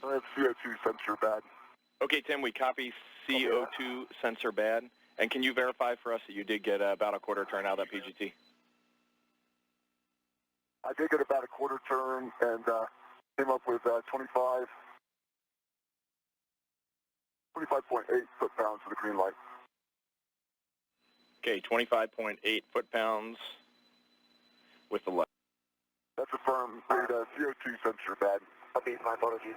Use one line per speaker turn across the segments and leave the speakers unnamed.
I have CO₂ sensor bad.
Okay, Tim, we copy CO₂ sensor bad. And can you verify for us that you did get about a quarter turn out of that PGT?
I did get about a quarter turn and came up with 25.8 foot-pounds for the green light.
Okay, 25.8 foot-pounds with the light.
That's a firm read, CO₂ sensor bad. Copy, my apologies.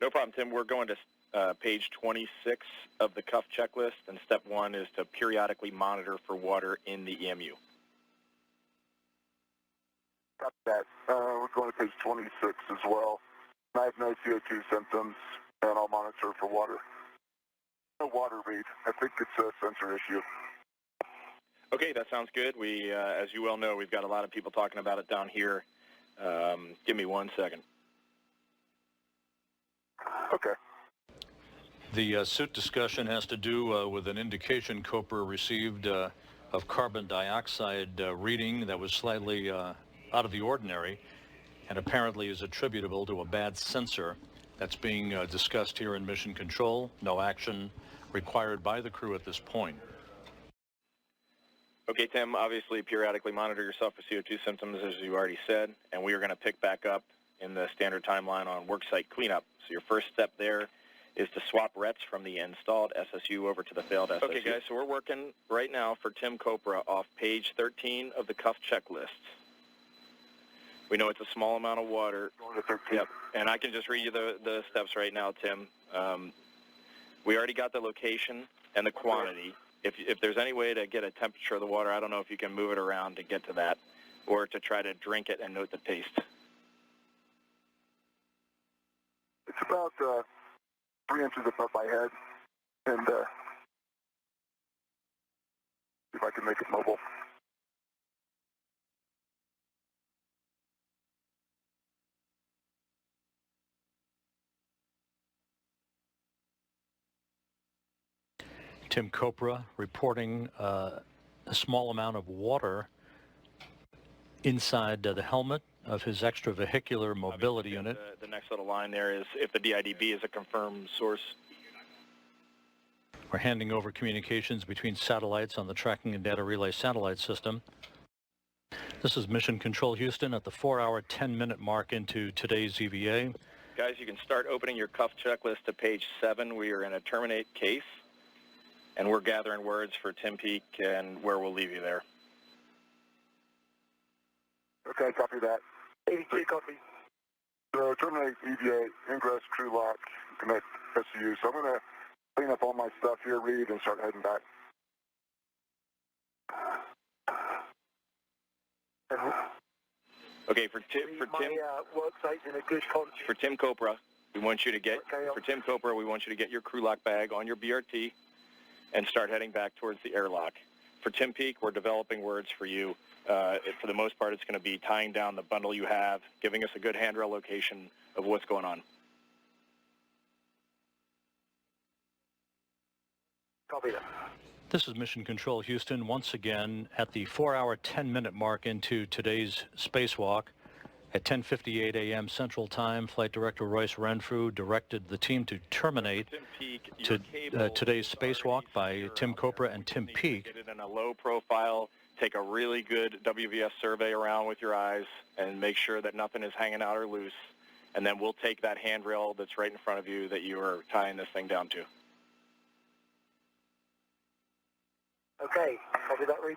No problem, Tim. We're going to page 26 of the cuff checklist, and step 1 is to periodically monitor for water in the EMU.
Got that. We're going to page 26 as well. I have no CO₂ symptoms, and I'll monitor for water. No water read. I think it's a sensor issue.
Okay, that sounds good. We, as you well know, we've got a lot of people talking about it down here. Give me 1 second.
Okay.
The suit discussion has to do with an indication Kopra received of carbon dioxide reading that was slightly out of the ordinary and apparently is attributable to a bad sensor. That's being discussed here in Mission Control. No action required by the crew at this point.
Okay, Tim, obviously periodically monitor yourself for CO₂ symptoms, as you already said, and we are going to pick back up in the standard timeline on worksite cleanup. So your first step there is to swap RETs from the installed SSU over to the failed SSU. Okay, guys, so we're working right now for Tim Kopra off page 13 of the cuff checklist. We know it's a small amount of water. Yep, and I can just read you the steps right now, Tim. We already got the location and the quantity. If there's any way to get a temperature of the water, I don't know if you can move it around to get to that, or to try to drink it and note the taste.
It's about 3 inches above my head, and see if I can make it mobile.
Tim Kopra reporting a small amount of water inside the helmet of his extravehicular mobility unit.
The next little line there is if the DIDB is a confirmed source.
We're handing over communications between satellites on the tracking and data relay satellite system. This is Mission Control Houston at the 4-hour, 10-minute mark into today's EVA.
Guys, you can start opening your cuff checklist to page 7. We are in a terminate case, and we're gathering words for Tim Peake and where we'll leave you there.
Okay, copy that. 82, copy. So terminate EVA, ingress, crew lock, connect SCU. So I'm going to clean up all my stuff here, read, and start heading back.
Okay, for Tim Kopra, we want you to get your crew lock bag on your BRT and start heading back towards the airlock. For Tim Peake, we're developing words for you. For the most part, it's going to be tying down the bundle you have, giving us a good handrail location of what's going on.
Copy that.
This is Mission Control Houston once again at the 4-hour, 10-minute mark into today's spacewalk. At 10:58 a.m. Central Time, Flight Director Royce Renfrew directed the team to terminate today's spacewalk by Tim Kopra and Tim Peake.
Get it in a low profile. Take a really good WVS survey around with your eyes and make sure that nothing is hanging out or loose. And then we'll take that handrail that's right in front of you that you are tying this thing down to.
Okay, copy that, read.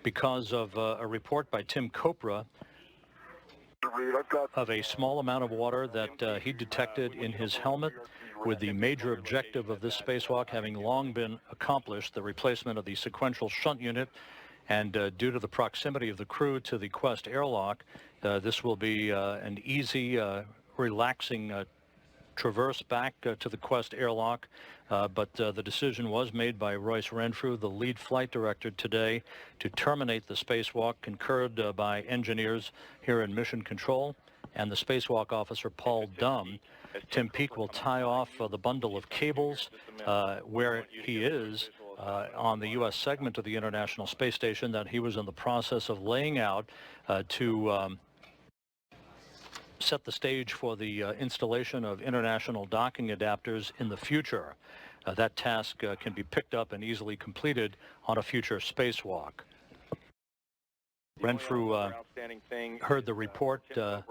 Because of a report by Tim Kopra of a small amount of water that he detected in his helmet, with the major objective of this spacewalk having long been accomplished, the replacement of the Sequential Shunt Unit, and due to the proximity of the crew to the Quest airlock, this will be an easy, relaxing traverse back to the Quest airlock, but the decision was made by Royce Renfrew, the lead flight director today, to terminate the spacewalk, concurred by engineers here in Mission Control and the spacewalk officer Paul Dumm. Tim Peake will tie off the bundle of cables where he is on the U.S. segment of the International Space Station that he was in the process of laying out to set the stage for the installation of international docking adapters in the future. That task can be picked up and easily completed on a future spacewalk. Renfrew heard the report.
I'm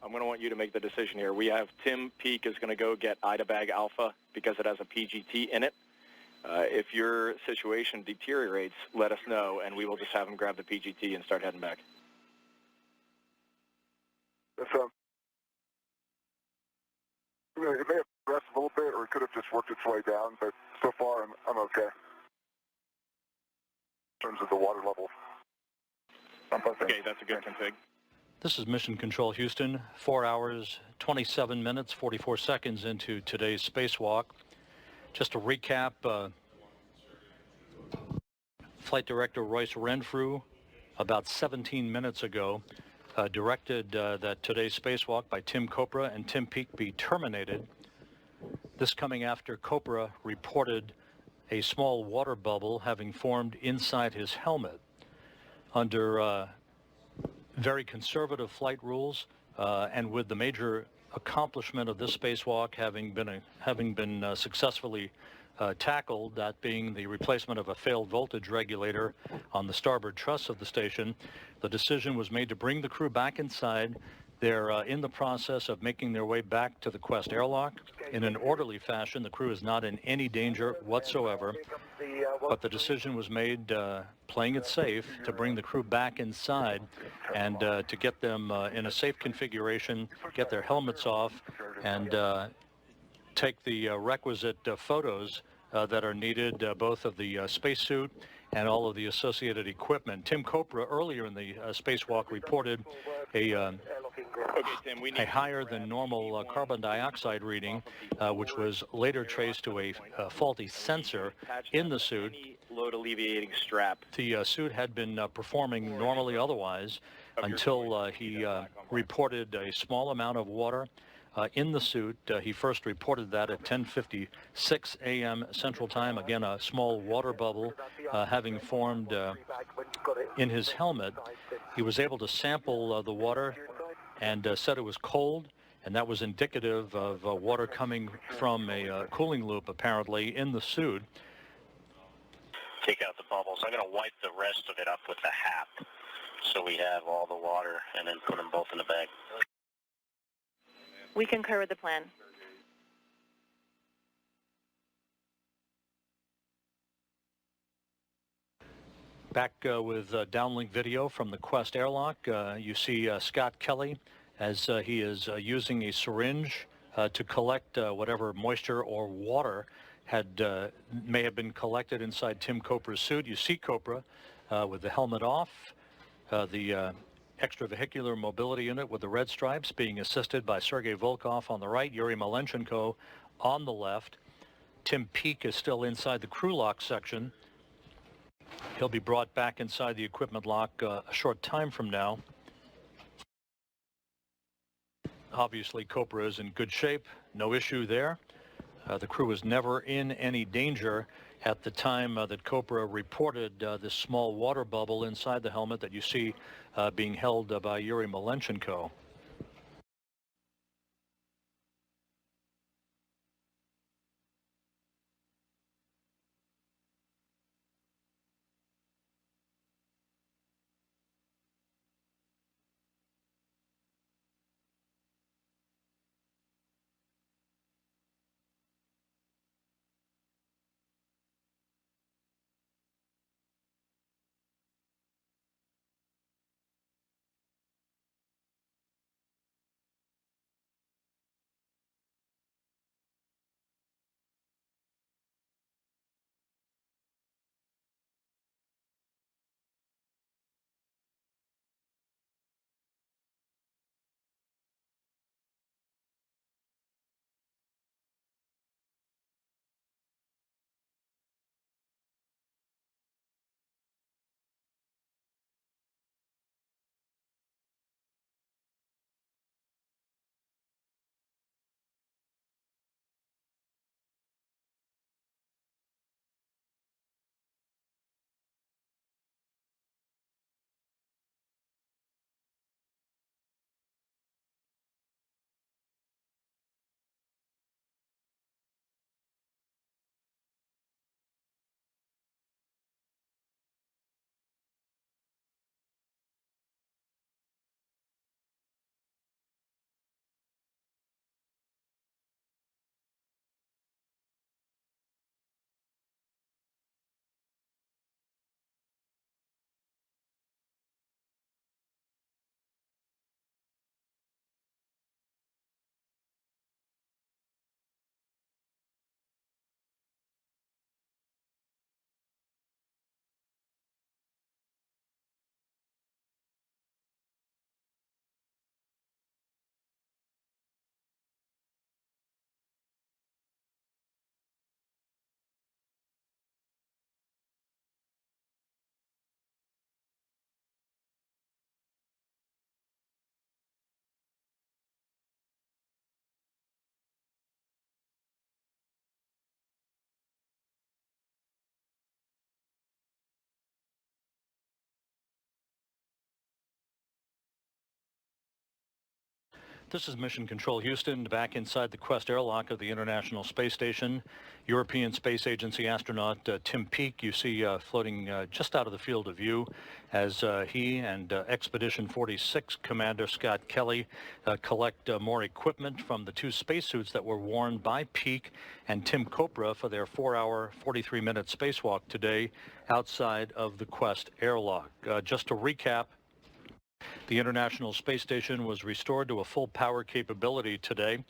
going to want you to make the decision here. We have Tim Peake is going to go get Ida Bag Alpha because it has a PGT in it. If your situation deteriorates, let us know, and we will just have him grab the PGT and start heading back.
It may have progressed a little bit, or it could have just worked its way down, but so far I'm okay in terms of the water level.
Okay, that's a good config.
This is Mission Control Houston, 4 hours, 27 minutes, 44 seconds into today's spacewalk. Just to recap, Flight Director Royce Renfrew, about 17 minutes ago, directed that today's spacewalk by Tim Kopra and Tim Peake be terminated. This coming after Kopra reported a small water bubble having formed inside his helmet. Under very conservative flight rules, and with the major accomplishment of this spacewalk having been successfully tackled, that being the replacement of a failed voltage regulator on the starboard truss of the station, the decision was made to bring the crew back inside. They're in the process of making their way back to the Quest airlock in an orderly fashion. The crew is not in any danger whatsoever, but the decision was made, playing it safe, to bring the crew back inside and to get them in a safe configuration, get their helmets off, and take the requisite photos that are needed, both of the spacesuit and all of the associated equipment. Tim Kopra earlier in the spacewalk reported a higher than normal carbon dioxide reading, which was later traced to a faulty sensor in the suit.
Load alleviating strap.
The suit had been performing normally otherwise until he reported a small amount of water in the suit. He first reported that at 10:56 a.m. Central Time. Again, a small water bubble having formed in his helmet. He was able to sample the water and said it was cold, and that was indicative of water coming from a cooling loop, apparently, in the suit.
Take out the bubbles. I'm going to wipe the rest of it up with the hat so we have all the water, and then put them both in the bag.
We concur with the plan.
Back with downlink video from the Quest airlock. You see Scott Kelly as he is using a syringe to collect whatever moisture or water may have been collected inside Tim Kopra's suit. You see Kopra with the helmet off, the extravehicular mobility unit with the red stripes being assisted by Sergei Volkov on the right, Yuri Malenchenko on the left. Tim Peake is still inside the crew lock section. He'll be brought back inside the equipment lock a short time from now. Obviously, Kopra is in good shape, no issue there. The crew was never in any danger at the time that Kopra reported this small water bubble inside the helmet that you see being held by Yuri Malenchenko. This is Mission Control Houston, back inside the Quest airlock of the International Space Station. European Space Agency astronaut Tim Peake, you see floating just out of the field of view as he and Expedition 46 Commander Scott Kelly collect more equipment from the two spacesuits that were worn by Peake and Tim Kopra for their 4-hour, 43-minute spacewalk today outside of the Quest airlock. Just to recap, the International Space Station was restored to a full power capability today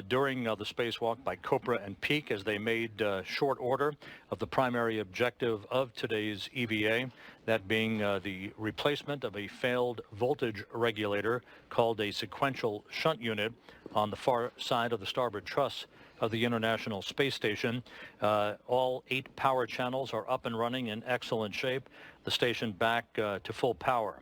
during the spacewalk by Kopra and Peake as they made short order of the primary objective of today's EVA, that being the replacement of a failed voltage regulator called a Sequential Shunt Unit on the far side of the starboard truss of the International Space Station. All 8 power channels are up and running in excellent shape. The station back to full power.